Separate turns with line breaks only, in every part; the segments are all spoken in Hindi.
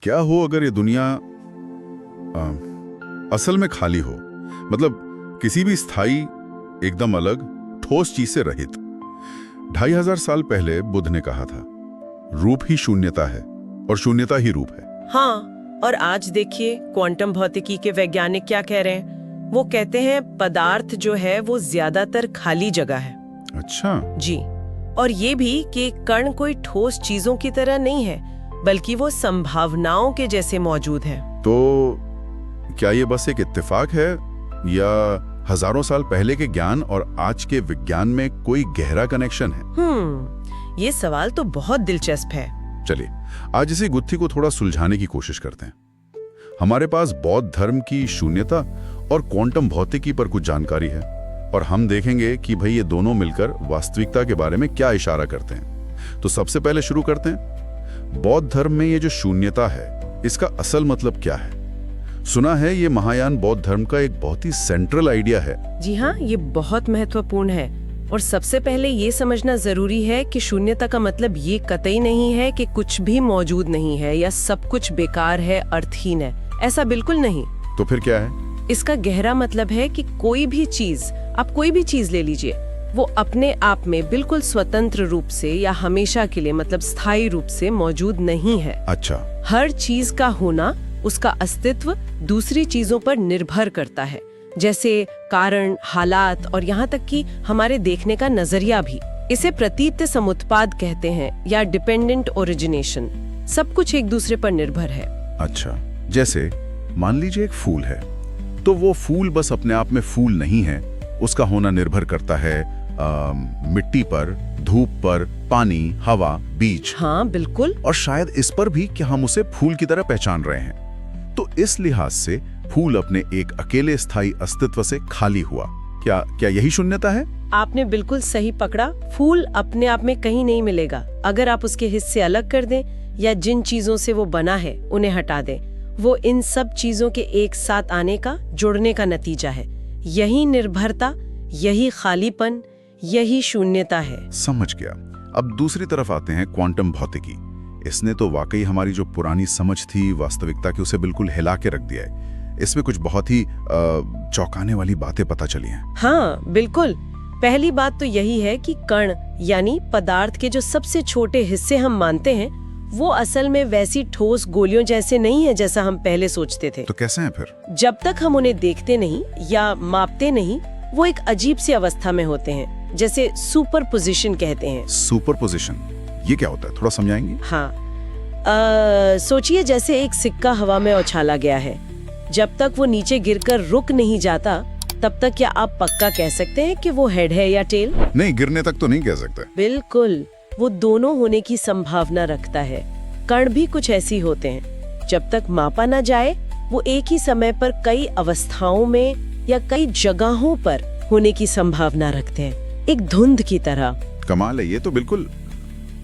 क्या हो अगर ये दुनिया असल में खाली हो, मतलब किसी भी स्थायी, एकदम अलग, ठोस चीज से रहित। 2500 साल पहले बुद्ध ने कहा था, रूप ही शून्यता है और शून्यता ही रूप है।
हाँ, और आज देखिए क्वांटम भौतिकी के वैज्ञानिक क्या कह रहे हैं। वो कहते हैं पदार्थ जो है वो ज्यादातर खाली जगह है।
अच्छा
जी, और ये भी कि कण कोई ठोस चीजों की तरह नहीं है, बल्कि वो संभावनाओं के जैसे मौजूद है।
तो क्या ये बस एक इत्तेफाक है या हजारों साल पहले के ज्ञान और आज के विज्ञान में कोई गहरा कनेक्शन है?
ये सवाल तो बहुत दिलचस्प है।
चलिए आज इसी गुत्थी को थोड़ा सुलझाने की कोशिश करते हैं। हमारे पास बौद्ध धर्म की शून्यता और क्वांटम भौतिकी पर कुछ जानकारी है, और हम देखेंगे कि भाई ये दोनों मिलकर वास्तविकता के बारे में क्या इशारा करते हैं। तो सबसे पहले शुरू करते हैं। बौद्ध धर्म में ये जो शून्यता है, इसका असल मतलब क्या है? सुना है ये महायान बौद्ध धर्म का एक बहुत ही सेंट्रल आइडिया है।
जी हाँ, ये बहुत महत्वपूर्ण है। और सबसे पहले ये समझना जरूरी है कि शून्यता का मतलब ये कतई नहीं है कि कुछ भी मौजूद नहीं है या सब कुछ बेकार है, अर्थहीन है। ऐसा बिल्कुल नहीं।
तो फिर क्या है?
इसका गहरा मतलब है कि कोई भी चीज, आप कोई भी चीज ले लीजिए, वो अपने आप में बिल्कुल स्वतंत्र रूप से या हमेशा के लिए, मतलब स्थायी रूप से मौजूद नहीं है।
अच्छा।
हर चीज का होना, उसका अस्तित्व दूसरी चीजों पर निर्भर करता है, जैसे कारण, हालात और यहाँ तक कि हमारे देखने का नजरिया भी। इसे प्रतीत समुत्पाद कहते हैं या डिपेंडेंट ओरिजिनेशन। सब कुछ एक दूसरे पर निर्भर है।
अच्छा, जैसे मान लीजिए एक फूल है, तो वो फूल बस अपने आप में फूल नहीं है, उसका होना निर्भर करता है मिट्टी पर, धूप पर, पानी, हवा, बीज।
हाँ बिल्कुल।
और शायद इस पर भी कि हम उसे फूल की तरह पहचान रहे हैं। तो इस लिहाज से फूल अपने एक अकेले स्थायी अस्तित्व से खाली हुआ। क्या यही शून्यता है?
आपने बिल्कुल सही पकड़ा। फूल अपने आप में कहीं नहीं मिलेगा। अगर आप उसके हिस्से अलग कर दें या जिन चीजों से वो बना है उन्हें हटा दें, वो इन सब चीजों के एक साथ आने का, जुड़ने का नतीजा है। यही निर्भरता, यही खालीपन, यही शून्यता है।
समझ गया। अब दूसरी तरफ आते हैं क्वांटम भौतिकी। इसने तो वाकई हमारी जो पुरानी समझ थी वास्तविकता की, उसे बिल्कुल हिला के रख दिया है। इसमें कुछ बहुत ही चौंकाने वाली बातें पता चली हैं।
हाँ बिल्कुल। पहली बात तो यही है कि कण यानी पदार्थ के जो सबसे छोटे हिस्से हम मानते हैं, वो असल में वैसी ठोस गोलियों जैसे नहीं है जैसा हम पहले सोचते थे।
तो कैसे हैं फिर?
जब तक हम उन्हें देखते नहीं या मापते नहीं, वो एक अजीब सी अवस्था में होते हैं, जैसे सुपरपोजिशन कहते हैं।
सुपरपोजिशन, ये क्या होता है, थोड़ा समझाएंगे?
हाँ, सोचिए जैसे एक सिक्का हवा में उछाला गया है। जब तक वो नीचे गिरकर रुक नहीं जाता, तब तक क्या आप पक्का कह सकते हैं कि वो हेड है या टेल?
नहीं, गिरने तक तो नहीं कह सकते।
बिल्कुल, वो दोनों होने की संभावना रखता है। कण भी कुछ ऐसी होते हैं। जब तक मापा न जाए, वो एक ही समय पर कई अवस्थाओं में या कई जगहों पर होने की संभावना रखते हैं, एक धुंध की तरह।
कमाल है, ये तो बिल्कुल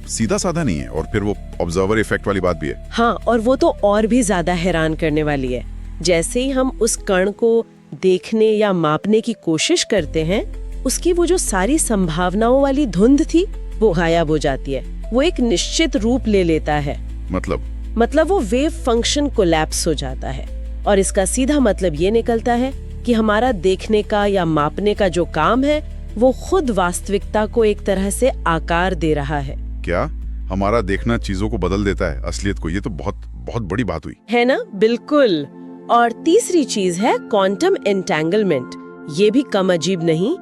सीधा साधा नहीं है। और फिर वो ऑब्जर्वर इफेक्ट वाली बात भी है।
हाँ, और वो तो और भी ज्यादा हैरान करने वाली है। जैसे ही हम उस कण को देखने या मापने की कोशिश करते हैं, उसकी वो जो सारी संभावनाओं वाली धुंध थी, वो गायब हो जाती है। वो एक निश्चित रूप ले लेता है। मतलब वो वेव फंक्शन कोलैप्स हो जाता है। और इसका सीधा मतलब ये निकलता है कि हमारा देखने का या मापने का जो काम है, वो खुद वास्तविकता को एक तरह से आकार दे रहा है।
क्या हमारा देखना चीजों को बदल देता है, असलियत को? ये तो बहुत बहुत बड़ी बात हुई
है ना? बिल्कुल। और तीसरी चीज है क्वांटम एंटेंगलमेंट। ये भी कम अजीब नहीं।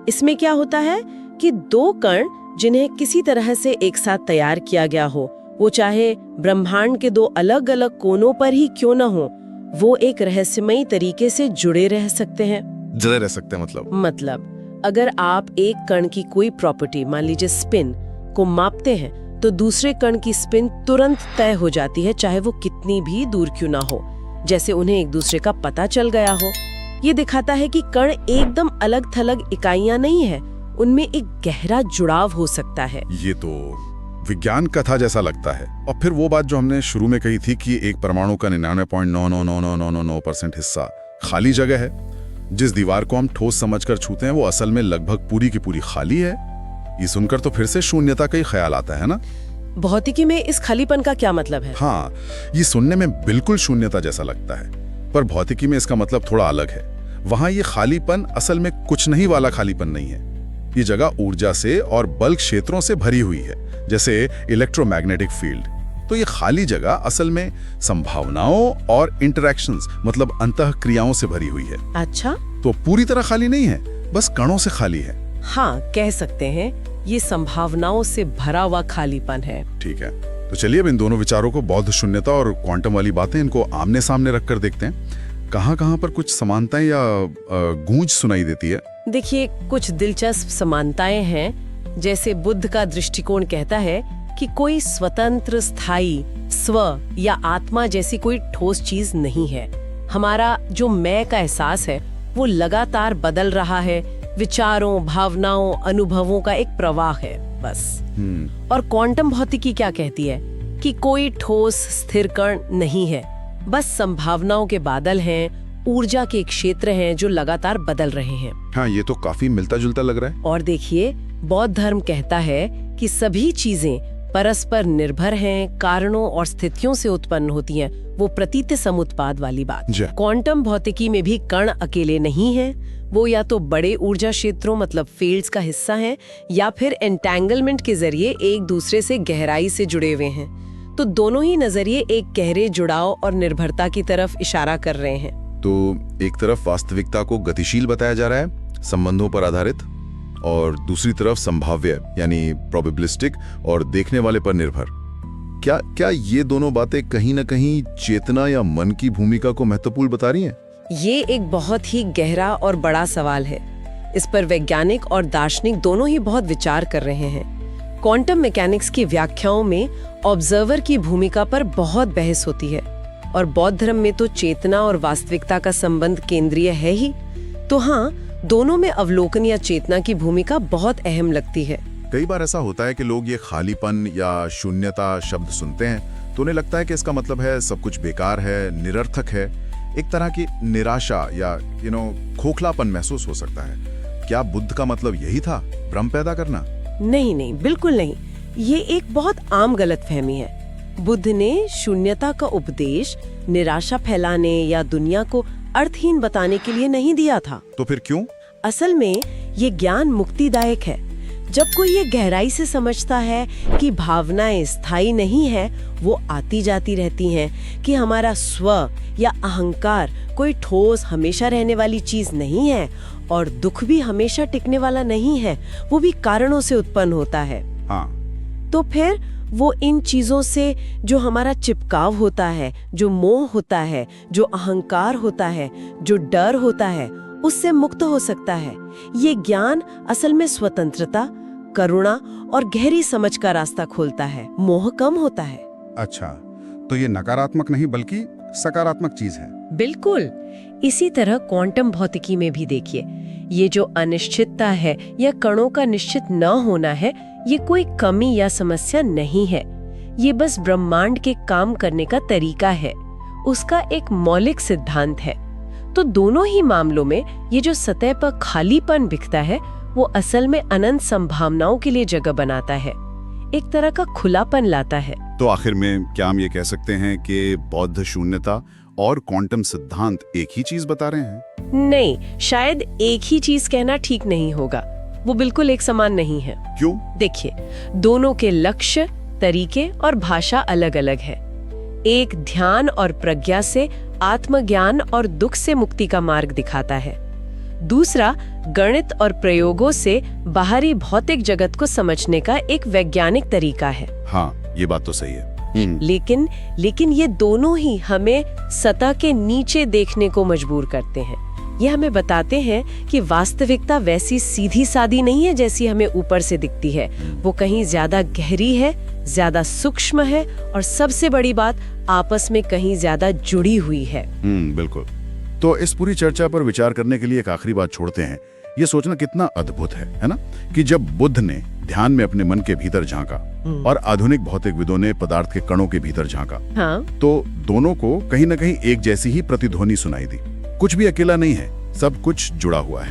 इसमें क्या होता है कि दो कण जिन्हें किसी तरह से एक साथ तैयार किया गया हो, वो चाहे ब्रह्मांड के दो अलग अलग कोनों पर ही क्यों न हो, वो एक रहस्यमयी तरीके से जुड़े रह सकते हैं।
जुड़े रह सकते हैं
मतलब अगर आप एक कण की कोई प्रॉपर्टी, मान लीजिए स्पिन, को मापते हैं, तो दूसरे कण की स्पिन तुरंत तय हो जाती है, चाहे वो कितनी भी दूर क्यों ना हो, जैसे उन्हें एक दूसरे का पता चल गया हो। ये दिखाता है कि कण एकदम अलग थलग इकाइयां नहीं है, उनमें एक गहरा जुड़ाव हो सकता है।
ये तो विज्ञान कथा जैसा लगता है। और फिर वो बात जो हमने शुरू में कही थी कि एक परमाणु का 99.99999% हिस्सा खाली जगह है। जिस दीवार को हम ठोस समझकर छूते हैं, वो असल में लगभग पूरी की पूरी खाली है। ये सुनकर तो फिर से शून्यता का ही ख्याल आता है ना?
भौतिकी में इस खालीपन का क्या मतलब है?
हाँ, ये सुनने में बिल्कुल शून्यता जैसा लगता है, पर भौतिकी में इसका मतलब थोड़ा अलग है। वहां ये खालीपन असल में कुछ नहीं वाला खालीपन नहीं है। ये जगह ऊर्जा से और बल क्षेत्रों से भरी हुई है, जैसे इलेक्ट्रोमैग्नेटिक फील्ड। तो ये खाली जगह असल में संभावनाओं और इंटरैक्शंस मतलब अंतःक्रियाओं से भरी हुई है।
अच्छा,
तो पूरी तरह खाली नहीं है, बस कणों से खाली है।
हाँ, कह सकते हैं ये संभावनाओं से भरा हुआ खालीपन है।
ठीक है, तो चलिए अब इन दोनों विचारों को, बौद्ध शून्यता और क्वांटम वाली बातें, इनको आमने सामने रखकर देखते हैं। कहाँ पर कुछ समानताएं या गूंज सुनाई देती है?
देखिए, कुछ दिलचस्प समानताएं हैं। जैसे बुद्ध का दृष्टिकोण कहता है कि कोई स्वतंत्र, स्थायी स्व या आत्मा जैसी कोई ठोस चीज नहीं है। हमारा जो मैं का एहसास है वो लगातार बदल रहा है, विचारों, भावनाओं, अनुभवों का एक प्रवाह है बस। और क्वांटम भौतिकी क्या कहती है कि कोई ठोस स्थिर कण नहीं है, बस संभावनाओं के बादल हैं, ऊर्जा के क्षेत्र हैं जो लगातार बदल रहे हैं।
हाँ, ये तो काफी मिलता जुलता लग रहा है।
और देखिए, बौद्ध धर्म कहता है कि सभी चीजें परस्पर निर्भर हैं, कारणों और स्थितियों से उत्पन्न होती हैं। वो प्रतीत समुत्पाद वाली बात। क्वांटम भौतिकी में भी कण अकेले नहीं हैं, वो या तो बड़े ऊर्जा क्षेत्रों मतलब फील्ड्स का हिस्सा हैं, या फिर एंटेंगलमेंट के जरिए एक दूसरे से गहराई से जुड़े हुए हैं। तो दोनों ही नजरिए एक गहरे जुड़ाव और निर्भरता की तरफ इशारा कर रहे हैं।
तो एक तरफ वास्तविकता को गतिशील बताया जा रहा है, संबंधों पर आधारित, और दूसरी तरफ संभाव्य यानी प्रोबेबिलिस्टिक और देखने वाले पर निर्भर। क्या ये दोनों बातें कहीं न कहीं चेतना या मन की भूमिका को महत्वपूर्ण बता रही हैं?
ये एक बहुत ही गहरा और बड़ा सवाल है। इस पर वैज्ञानिक और दार्शनिक दोनों ही बहुत विचार कर रहे हैं। क्वांटम मैकेनिक्स की व्याख्याओं में ऑब्जर्वर की भूमिका पर बहुत बहस होती है, और बौद्ध धर्म में तो चेतना और वास्तविकता का संबंध केंद्रीय है ही। तो हाँ, दोनों में अवलोकन या चेतना की भूमिका बहुत अहम लगती है।
कई बार ऐसा होता है कि लोग ये खालीपन या शून्यता शब्द सुनते हैं तो उन्हें लगता है कि इसका मतलब है सब कुछ बेकार है, निरर्थक है। एक तरह की निराशा या खोखलापन महसूस हो सकता है। क्या बुद्ध का मतलब यही था, भ्रम पैदा करना?
नहीं, बिल्कुल नहीं। ये एक बहुत आम गलतफहमी है। बुद्ध ने शून्यता का उपदेश निराशा फैलाने या दुनिया को अर्थहीन बताने के लिए नहीं दिया था।
तो फिर क्यों?
असल में ये ज्ञान मुक्तिदायक है। जब कोई ये गहराई से समझता है कि भावनाएं स्थायी नहीं है, वो आती जाती रहती हैं, कि हमारा स्व या अहंकार कोई ठोस हमेशा रहने वाली चीज नहीं है, और दुख भी हमेशा टिकने वाला नहीं है, वो भी कारणों से उत्पन्न होता है।
हाँ।
तो फिर वो इन चीजों से जो हमारा चिपकाव होता है, जो मोह होता है, जो अहंकार होता है, जो डर होता है, उससे मुक्त हो सकता है। ये ज्ञान असल में स्वतंत्रता, करुणा और गहरी समझ का रास्ता खोलता है। मोह कम होता है।
अच्छा, तो ये नकारात्मक नहीं बल्कि सकारात्मक चीज है।
बिल्कुल। इसी तरह क्वांटम भौतिकी में भी देखिए, ये जो अनिश्चितता है या कणों का निश्चित न होना है, ये कोई कमी या समस्या नहीं है। ये बस ब्रह्मांड के काम करने का तरीका है, उसका एक मौलिक सिद्धांत है। तो दोनों ही मामलों में ये जो सतह पर खालीपन दिखता है, वो असल में अनंत संभावनाओं के लिए जगह बनाता है, एक तरह का खुलापन लाता है।
तो आखिर में क्या हम ये कह सकते हैं कि बौद्ध शून्यता और क्वांटम सिद्धांत एक ही चीज बता रहे हैं?
नहीं, शायद एक ही चीज कहना ठीक नहीं होगा। वो बिल्कुल एक समान नहीं है।
क्यों?
देखिए, दोनों के लक्ष्य, तरीके और भाषा अलग अलग है। एक ध्यान और प्रज्ञा से आत्मज्ञान और दुख से मुक्ति का मार्ग दिखाता है, दूसरा गणित और प्रयोगों से बाहरी भौतिक जगत को समझने का एक वैज्ञानिक तरीका है।
हाँ, ये बात तो सही है।
लेकिन ये दोनों ही हमें सतह के नीचे देखने को मजबूर करते हैं। ये हमें बताते हैं कि वास्तविकता वैसी सीधी सादी नहीं है जैसी हमें ऊपर से दिखती है। वो कहीं ज्यादा गहरी है, ज्यादा सूक्ष्म है, और सबसे बड़ी बात, आपस में कहीं ज्यादा जुड़ी हुई है।
बिल्कुल। तो इस पूरी चर्चा पर विचार करने के लिए एक आखिरी बात छोड़ते हैं। ये सोचना कितना अद्भुत है ना, कि जब बुद्ध ने ध्यान में अपने मन के भीतर झांका और आधुनिक भौतिकविदों ने पदार्थ के कणों के भीतर झांका,
हाँ,
तो दोनों को कहीं न कहीं एक जैसी ही प्रतिध्वनि सुनाई दी। कुछ भी अकेला नहीं है, सब कुछ जुड़ा हुआ है।